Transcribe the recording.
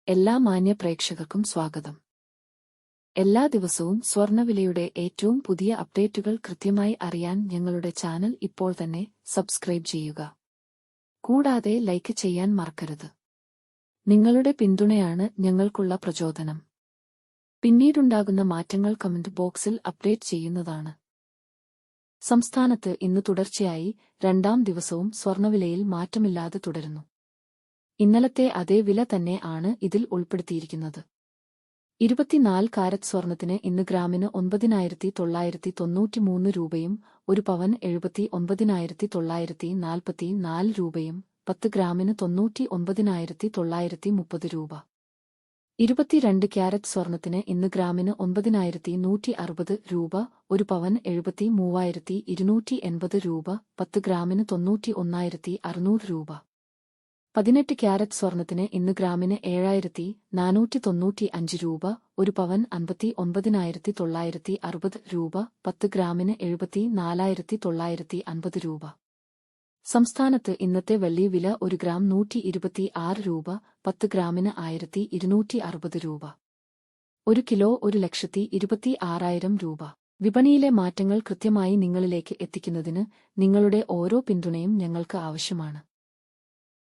എല്ലാ മാന്യ പ്രേക്ഷകർക്കും സ്വാഗതം. എല്ലാ ദിവസവും സ്വർണ്ണവിലയുടെ ഏറ്റവും പുതിയ അപ്ഡേറ്റുകൾ കൃത്യമായി അറിയാൻ ഞങ്ങളുടെ ചാനൽ ഇപ്പോൾ തന്നെ സബ്സ്ക്രൈബ് ചെയ്യുക. കൂടാതെ ലൈക്ക് ചെയ്യാൻ മറക്കരുത്. നിങ്ങളുടെ പിന്തുണയാണ് ഞങ്ങൾക്കുള്ള പ്രചോദനം. പിന്നീടുണ്ടാകുന്ന മാറ്റങ്ങൾ കമന്റ് ബോക്സിൽ അപ്ഡേറ്റ് ചെയ്യുന്നതാണ്. സംസ്ഥാനത്ത് ഇന്ന് തുടർച്ചയായി രണ്ടാം ദിവസവും സ്വർണ്ണവിലയിൽ മാറ്റമില്ലാതെ തുടരുന്നു. ഇന്നലത്തെ അതേ വില തന്നെ ആണ് ഇതിൽ ഉൾപ്പെടുത്തിയിരിക്കുന്നത്. 24 കാരറ്റ് സ്വർണത്തിന് ഇന്ന് ഗ്രാമിന് 9,993 രൂപയും 1 പവൻ 79,944 രൂപയും 10 ഗ്രാമിന് 99,930 രൂപ. 22 കാരറ്റ് സ്വർണത്തിന് ഇന്ന് ഗ്രാമിന് 9,160 രൂപ, 1 പവൻ 73,280 രൂപ, 10 ഗ്രാമിന് 91,600 രൂപ. 18 കാരറ്റ് സ്വർണത്തിന് ഇന്ന് ഗ്രാമിന് 7,495 രൂപ, 1 പവൻ 59,960 രൂപ, 10 ഗ്രാമിന് 74,950 രൂപ. സംസ്ഥാനത്ത് ഇന്നത്തെ വെള്ളി വില 1 ഗ്രാം 126 രൂപ, 10 ഗ്രാമിന് 1,260 രൂപ. 1 കിലോ 1,26,000 രൂപ. വിപണിയിലെ മാറ്റങ്ങൾ കൃത്യമായി നിങ്ങളിലേക്ക് എത്തിക്കുന്നതിന് നിങ്ങളുടെ ഓരോ പിന്തുണയും ഞങ്ങൾക്ക് ആവശ്യമാണ്.